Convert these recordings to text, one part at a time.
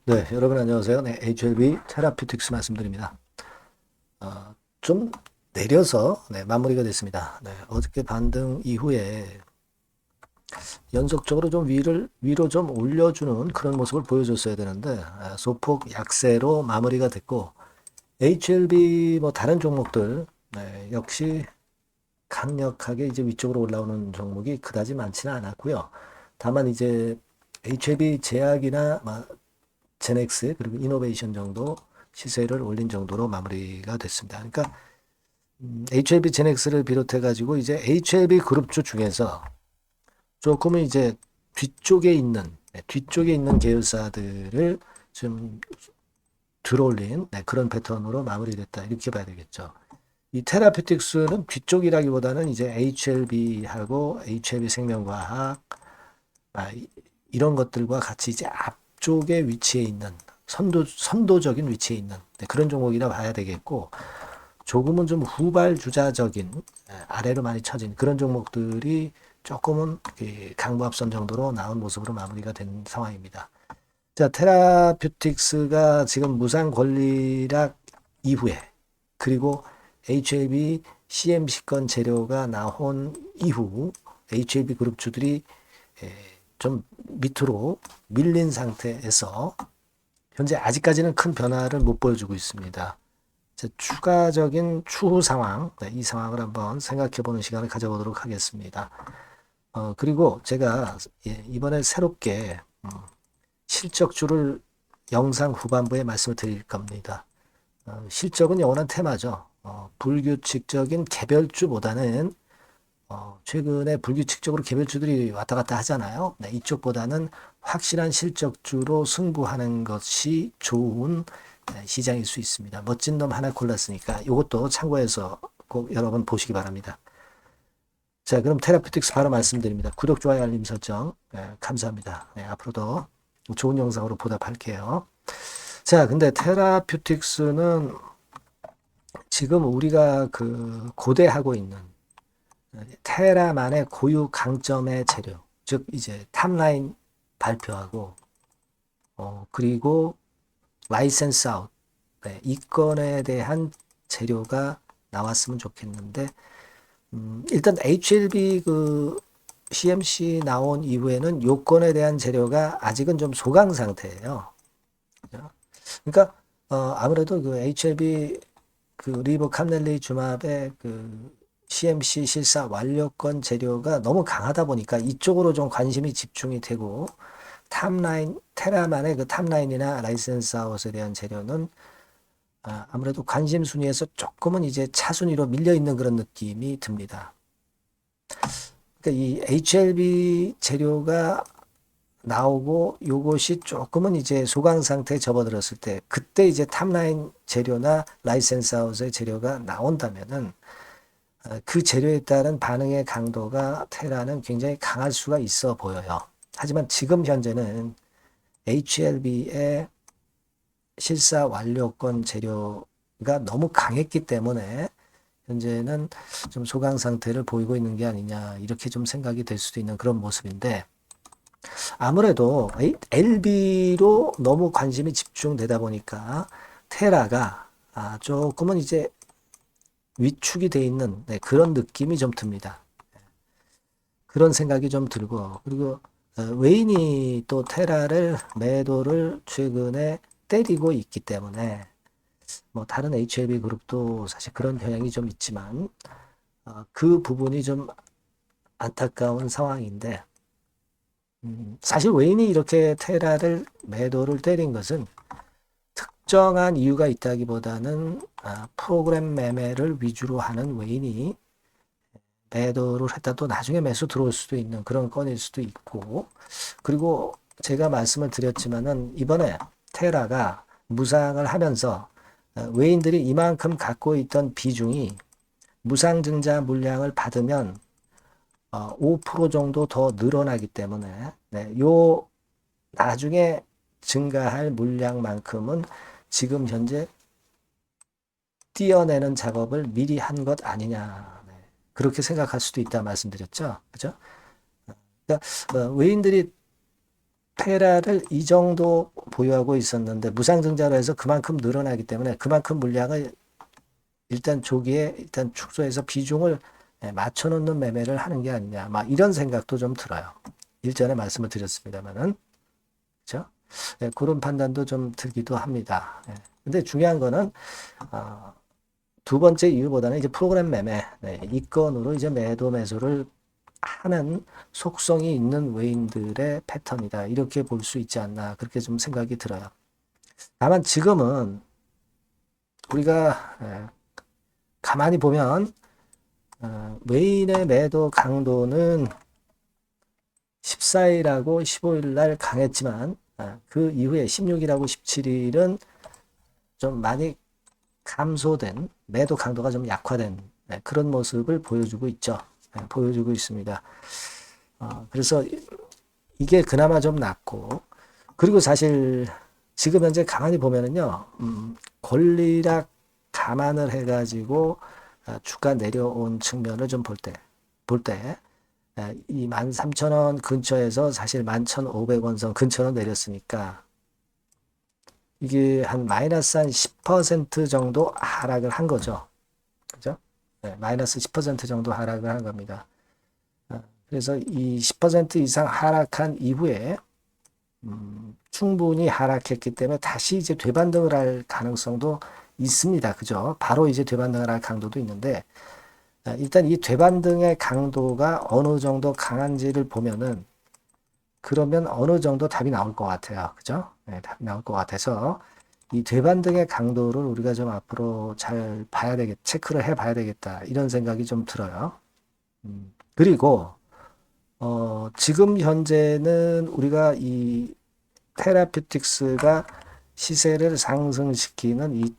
네, 여러분 안녕하세요. 네, HLB 테라퓨틱스 말씀드립니다. 좀 내려서 마무리가 됐습니다. 네, 어저께 반등 이후에 연속적으로 좀 위로 좀 올려주는 그런 모습을 보여줬어야 되는데 소폭 약세로 마무리가 됐고 HLB 뭐 다른 종목들 역시 강력하게 이제 위쪽으로 올라오는 종목이 그다지 많지는 않았고요. 다만 이제 HLB 제약이나 제넥스 그리고 이노베이션 정도 시세를 올린 정도로 마무리가 됐습니다. 그러니까 HLB 제넥스를 비롯해 가지고 이제 HLB 그룹주 중에서 조금은 이제 뒤쪽에 있는 뒤쪽에 있는 계열사들을 좀 들어올린 그런 패턴으로 마무리됐다 이렇게 봐야 되겠죠. 이 테라퓨틱스는 뒤쪽이라기보다는 이제 HLB하고 HLB 생명과학 이런 것들과 같이 이제 앞쪽에 위치해 있는 선도적인 위치에 있는 그런 종목이라 봐야 되겠고 조금은 좀 후발주자적인 아래로 많이 처진 그런 종목들이 조금은 강보합선 정도로 나온 모습으로 마무리가 된 상황입니다. 자, 테라퓨틱스가 지금 무상 권리락 이후에 그리고 HLB CMC권 재료가 나온 이후 HLB 그룹주들이 좀 밑으로 밀린 상태에서 현재 아직까지는 큰 변화를 못 보여주고 있습니다. 추가적인 추후 상황, 이 상황을 한번 생각해 보는 시간을 가져보도록 하겠습니다. 그리고 제가 이번에 새롭게 실적주를 영상 후반부에 말씀을 드릴 겁니다. 실적은 영원한 테마죠. 불규칙적인 개별주보다는 최근에 불규칙적으로 개별주들이 왔다 갔다 하잖아요. 이쪽보다는 확실한 실적주로 승부하는 것이 좋은 시장일 수 있습니다. 멋진 놈 하나 골랐으니까 이것도 참고해서 꼭 여러분 보시기 바랍니다. 자, 그럼 테라퓨틱스 바로 말씀드립니다. 구독, 좋아요, 알림 설정 감사합니다. 앞으로도 좋은 영상으로 보답할게요. 자, 근데 테라퓨틱스는 지금 우리가 고대하고 있는 테라만의 고유 강점의 재료, 즉 이제 탑라인 발표하고 그리고 라이센스 아웃 이 건에 대한 재료가 나왔으면 좋겠는데 일단 HLB CMC 나온 이후에는 요건에 대한 재료가 아직은 좀 소강 상태예요. 그러니까 아무래도 HLB 리버 캄넬리 주맙의 CMC 실사 완료권 재료가 너무 강하다 보니까 이쪽으로 좀 관심이 집중이 되고 탑라인 테라만의 탑라인이나 라이센스 아웃에 대한 재료는 아무래도 관심 순위에서 조금은 이제 차순위로 밀려 있는 그런 느낌이 듭니다. 그러니까 이 HLB 재료가 나오고 요것이 조금은 이제 소강 상태에 접어들었을 때 그때 이제 탑라인 재료나 라이센스 아웃의 재료가 나온다면은 그 재료에 따른 반응의 강도가 테라는 굉장히 강할 수가 있어 보여요. 하지만 지금 현재는 HLB의 실사 완료권 재료가 너무 강했기 때문에 현재는 좀 소강 상태를 보이고 있는 게 아니냐 이렇게 좀 생각이 될 수도 있는 그런 모습인데 아무래도 LB로 너무 관심이 집중되다 보니까 테라가 조금은 이제 위축이 돼 있는 그런 느낌이 좀 듭니다. 그런 생각이 좀 들고 그리고 외인이 또 테라를 매도를 최근에 때리고 있기 때문에 뭐 다른 HLB 그룹도 사실 그런 경향이 좀 있지만 그 부분이 좀 안타까운 상황인데 사실 외인이 이렇게 테라를 매도를 때린 것은 특정한 이유가 있다기보다는 프로그램 매매를 위주로 하는 외인이 매도를 했다 또 나중에 매수 들어올 수도 있는 그런 건일 수도 있고 그리고 제가 말씀을 드렸지만은 이번에 테라가 무상을 하면서 외인들이 이만큼 갖고 있던 비중이 무상증자 물량을 받으면 5% 정도 더 늘어나기 때문에 요 나중에 증가할 물량만큼은 지금 현재 띄어내는 작업을 미리 한 것 아니냐 그렇게 생각할 수도 있다 말씀드렸죠. 그죠? 그러니까 외인들이 테라를 이 정도 보유하고 있었는데 무상증자로 해서 그만큼 늘어나기 때문에 그만큼 물량을 일단 조기에 일단 축소해서 비중을 맞춰놓는 매매를 하는 게 아니냐. 막 이런 생각도 좀 들어요. 일전에 말씀을 드렸습니다만은. 그죠? 그런 판단도 좀 들기도 합니다. 근데 중요한 거는, 두 번째 이유보다는 이제 프로그램 매매, 이 건으로 이제 매도 매수를 하는 속성이 있는 외인들의 패턴이다. 이렇게 볼 수 있지 않나. 그렇게 좀 생각이 들어요. 다만 지금은 우리가 가만히 보면 외인의 매도 강도는 14일하고 15일 날 강했지만 그 이후에 16일하고 17일은 좀 많이 감소된 매도 강도가 좀 약화된 그런 모습을 보여주고 있죠. 보여주고 있습니다. 그래서 이게 그나마 좀 낫고 그리고 사실 지금 현재 가만히 보면은요 권리락 감안을 해가지고 주가 내려온 측면을 좀 볼 때 이 13,000원 근처에서 사실 11,500원 선 근처로 내렸으니까 이게 한 마이너스 한 10% 정도 하락을 한 거죠. 그죠? 마이너스 10% 정도 하락을 한 겁니다. 그래서 이 10% 이상 하락한 이후에 충분히 하락했기 때문에 다시 이제 되반등을 할 가능성도 있습니다. 그죠? 바로 이제 되반등을 할 강도도 있는데 일단 이 되반등의 강도가 어느 정도 강한지를 보면은 그러면 어느 정도 답이 나올 것 같아요. 그죠? 답이 나올 것 같아서 이 되반등의 강도를 우리가 좀 앞으로 잘 봐야 체크를 해 봐야 되겠다. 이런 생각이 좀 들어요. 그리고, 지금 현재는 우리가 이 테라퓨틱스가 시세를 상승시키는 이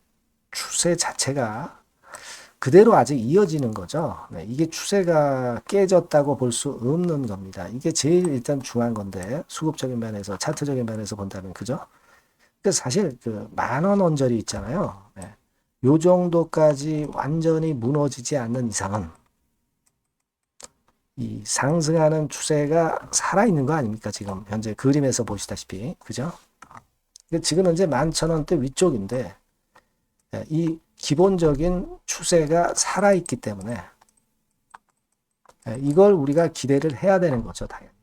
추세 자체가 그대로 아직 이어지는 거죠. 이게 추세가 깨졌다고 볼 수 없는 겁니다. 이게 제일 일단 중요한 건데 수급적인 면에서 차트적인 면에서 본다면 그죠? 그 사실 그 만원 언저리 있잖아요. 요 정도까지 완전히 무너지지 않는 이상은 이 상승하는 추세가 살아있는 거 아닙니까? 지금 현재 그림에서 보시다시피 그죠? 지금 현재 11,000원대 위쪽인데 이 기본적인 추세가 살아있기 때문에 이걸 우리가 기대를 해야 되는 거죠, 당연히.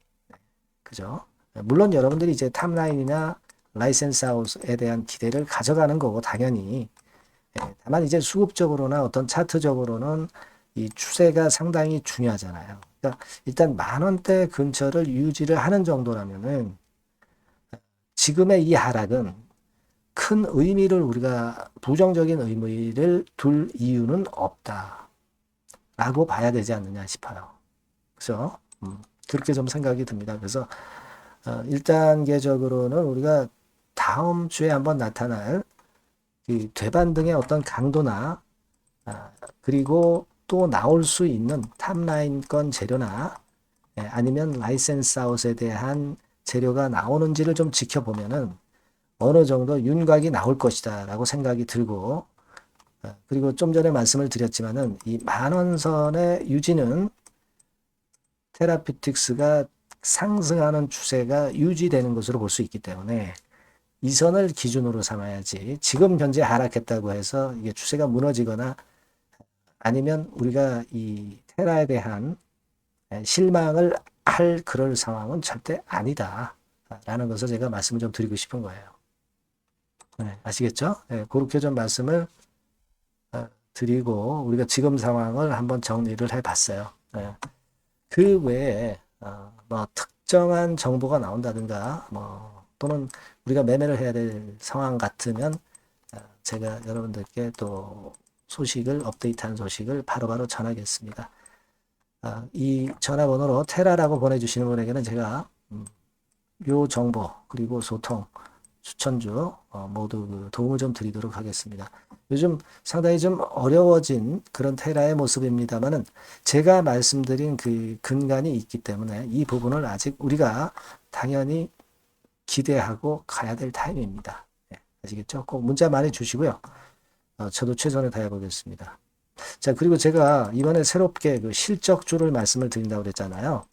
그죠? 물론 여러분들이 이제 탑라인이나 라이센스 아웃에 대한 기대를 가져가는 거고, 당연히. 다만 이제 수급적으로나 어떤 차트적으로는 이 추세가 상당히 중요하잖아요. 그러니까 일단 10,000원대 근처를 유지를 하는 정도라면은 지금의 이 하락은 큰 의미를 우리가 부정적인 의미를 둘 이유는 없다. 라고 봐야 되지 않느냐 싶어요. 그죠? 그렇게 좀 생각이 듭니다. 그래서 1단계적으로는 우리가 다음 주에 한번 나타날 그 되반등의 어떤 강도나 그리고 또 나올 수 있는 탑라인권 재료나 아니면 라이센스 아웃에 대한 재료가 나오는지를 좀 지켜보면은 어느 정도 윤곽이 나올 것이다 라고 생각이 들고 그리고 좀 전에 말씀을 드렸지만은 이 만원선의 유지는 테라퓨틱스가 상승하는 추세가 유지되는 것으로 볼 수 있기 때문에 이 선을 기준으로 삼아야지 지금 현재 하락했다고 해서 이게 추세가 무너지거나 아니면 우리가 이 테라에 대한 실망을 할 그럴 상황은 절대 아니다 라는 것을 제가 말씀을 좀 드리고 싶은 거예요. 아시겠죠? 그렇게 좀 말씀을 드리고 우리가 지금 상황을 한번 정리를 해봤어요. 그 외에 뭐 특정한 정보가 나온다든가 뭐 또는 우리가 매매를 해야 될 상황 같으면 제가 여러분들께 또 소식을 업데이트한 소식을 바로바로 전하겠습니다. 이 전화번호로 테라라고 보내주시는 분에게는 제가 요 정보 그리고 소통 추천주 모두 그 도움을 좀 드리도록 하겠습니다. 요즘 상당히 좀 어려워진 그런 테라의 모습입니다만은 제가 말씀드린 그 근간이 있기 때문에 이 부분을 아직 우리가 당연히 기대하고 가야 될 타임입니다. 아시겠죠? 꼭 문자 많이 주시고요. 저도 최선을 다해 보겠습니다. 자, 그리고 제가 이번에 새롭게 그 실적주를 말씀을 드린다고 그랬잖아요.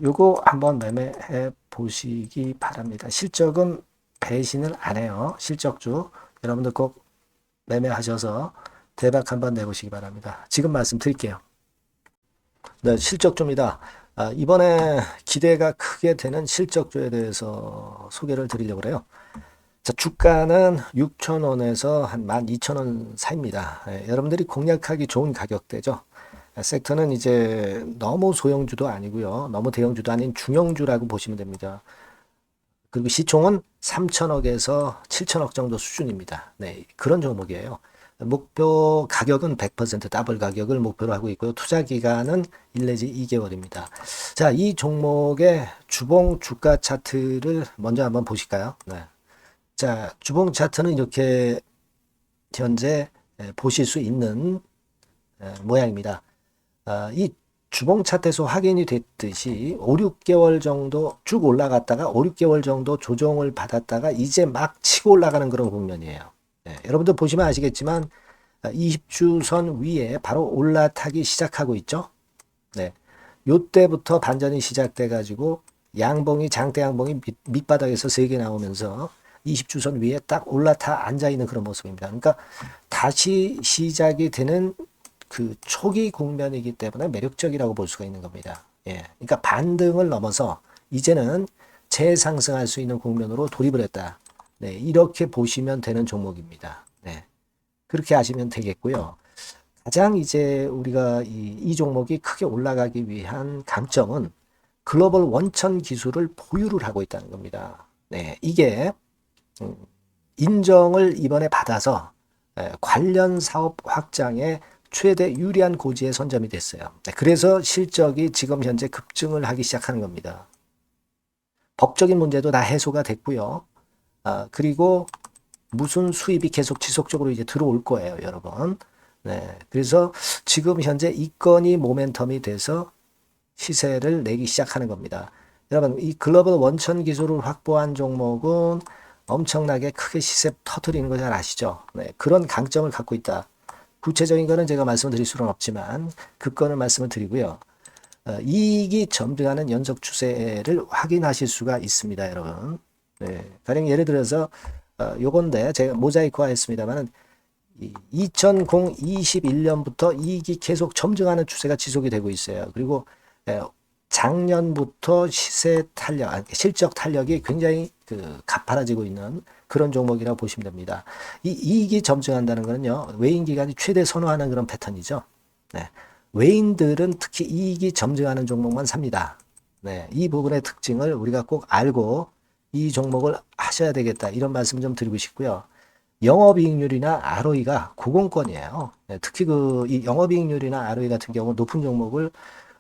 요거 한번 매매해 보시기 바랍니다. 실적은 배신을 안 해요. 실적주. 여러분들 꼭 매매하셔서 대박 한번 내보시기 바랍니다. 지금 말씀드릴게요. 네, 실적주입니다. 이번에 기대가 크게 되는 실적주에 대해서 소개를 드리려고 해요. 자, 주가는 6,000원에서 한 12,000원 사이입니다. 여러분들이 공략하기 좋은 가격대죠. 섹터는 이제 너무 소형주도 아니고요. 너무 대형주도 아닌 중형주라고 보시면 됩니다. 그리고 시총은 3천억에서 7천억 정도 수준입니다. 네, 그런 종목이에요. 목표 가격은 100% 더블 가격을 목표로 하고 있고요. 투자 기간은 1 내지 2개월입니다. 자, 이 종목의 주봉 주가 차트를 먼저 한번 보실까요? 네. 자, 주봉 차트는 이렇게 현재 보실 수 있는 모양입니다. 이 주봉 차트에서 확인이 됐듯이 5, 6개월 정도 쭉 올라갔다가 5, 6개월 정도 조정을 받았다가 이제 막 치고 올라가는 그런 국면이에요. 네, 여러분들 보시면 아시겠지만 20주선 위에 바로 올라타기 시작하고 있죠. 네, 요때부터 반전이 시작돼 가지고 양봉이 장대 양봉이 밑바닥에서 3개 나오면서 20주선 위에 딱 올라타 앉아 있는 그런 모습입니다. 그러니까 다시 시작이 되는 그 초기 국면이기 때문에 매력적이라고 볼 수가 있는 겁니다. 예. 그러니까 반등을 넘어서 이제는 재상승할 수 있는 국면으로 돌입을 했다. 네. 이렇게 보시면 되는 종목입니다. 네. 그렇게 하시면 되겠고요. 가장 이제 우리가 이 종목이 크게 올라가기 위한 강점은 글로벌 원천 기술을 보유를 하고 있다는 겁니다. 네. 이게 인정을 이번에 받아서 관련 사업 확장에 최대 유리한 고지에 선점이 됐어요. 그래서 실적이 지금 현재 급증을 하기 시작하는 겁니다. 법적인 문제도 다 해소가 됐고요. 그리고 무슨 수입이 계속 지속적으로 이제 들어올 거예요, 여러분. 네, 그래서 지금 현재 이 건이 모멘텀이 돼서 시세를 내기 시작하는 겁니다. 여러분, 이 글로벌 원천 기술을 확보한 종목은 엄청나게 크게 시세 터뜨리는 거 잘 아시죠? 네, 그런 강점을 갖고 있다. 구체적인 거는 제가 말씀드릴 수는 없지만 그 건을 말씀을 드리고요. 이익이 점등하는 연속 추세를 확인하실 수가 있습니다, 여러분. 네, 가령 예를 들어서 요건데 제가 모자이크화 했습니다만은 2021년부터 이익이 계속 점증하는 추세가 지속이 되고 있어요. 그리고 작년부터 시세 탄력, 실적 탄력이 굉장히 가파라지고 있는 그런 종목이라고 보시면 됩니다. 이 이익이 점증한다는 것은요, 외인 기관이 최대 선호하는 그런 패턴이죠. 네. 외인들은 특히 이익이 점증하는 종목만 삽니다. 네. 이 부분의 특징을 우리가 꼭 알고 이 종목을 하셔야 되겠다. 이런 말씀 좀 드리고 싶고요. 영업이익률이나 ROE가 고공권이에요. 네. 특히 이 영업이익률이나 ROE 같은 경우 높은 종목을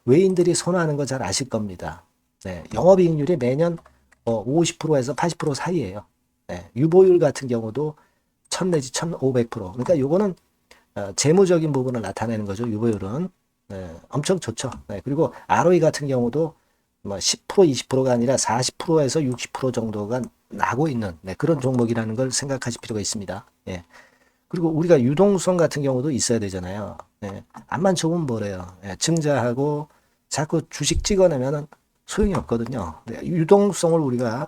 외인들이 선호하는 거 잘 아실 겁니다. 네. 영업이익률이 매년 50%에서 80% 사이에요. 네, 유보율 같은 경우도 1000 내지 1500%. 그러니까 요거는 재무적인 부분을 나타내는 거죠. 유보율은. 네, 엄청 좋죠. 네, 그리고 ROE 같은 경우도 뭐 10% 20%가 아니라 40%에서 60% 정도가 나고 있는 그런 종목이라는 걸 생각하실 필요가 있습니다. 예. 그리고 우리가 유동성 같은 경우도 있어야 되잖아요. 예. 암만 좋으면 뭐래요. 예, 증자하고 자꾸 주식 찍어내면은 소용이 없거든요. 네, 유동성을 우리가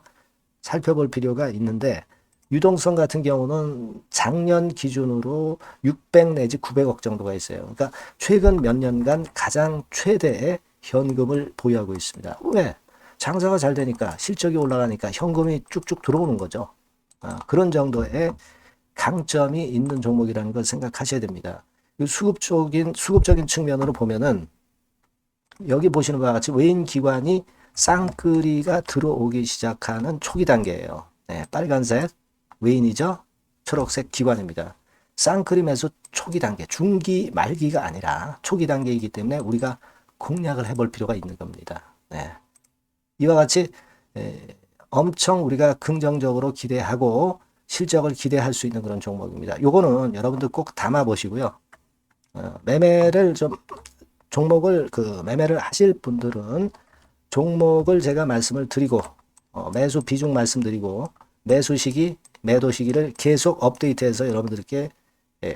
살펴볼 필요가 있는데 유동성 같은 경우는 작년 기준으로 600 내지 900억 정도가 있어요. 그러니까 최근 몇 년간 가장 최대의 현금을 보유하고 있습니다. 왜? 장사가 잘 되니까 실적이 올라가니까 현금이 쭉쭉 들어오는 거죠. 그런 정도의 강점이 있는 종목이라는 걸 생각하셔야 됩니다. 수급적인 측면으로 보면은 여기 보시는 바와 같이 외인 기관이 쌍끌이가 들어오기 시작하는 초기 단계예요. 네, 빨간색 외인이죠. 초록색 기관입니다. 쌍끌이 매수 초기 단계, 중기 말기가 아니라 초기 단계이기 때문에 우리가 공략을 해볼 필요가 있는 겁니다. 네. 이와 같이 엄청 우리가 긍정적으로 기대하고 실적을 기대할 수 있는 그런 종목입니다. 요거는 여러분들 꼭 담아 보시고요. 매매를 좀 종목을 매매를 하실 분들은 종목을 제가 말씀을 드리고 매수 비중 말씀드리고 매수 시기, 매도 시기를 계속 업데이트해서 여러분들께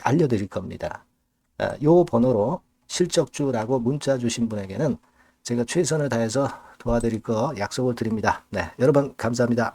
알려드릴 겁니다. 요 번호로 실적주라고 문자 주신 분에게는 제가 최선을 다해서 도와드릴 거 약속을 드립니다. 네, 여러분 감사합니다.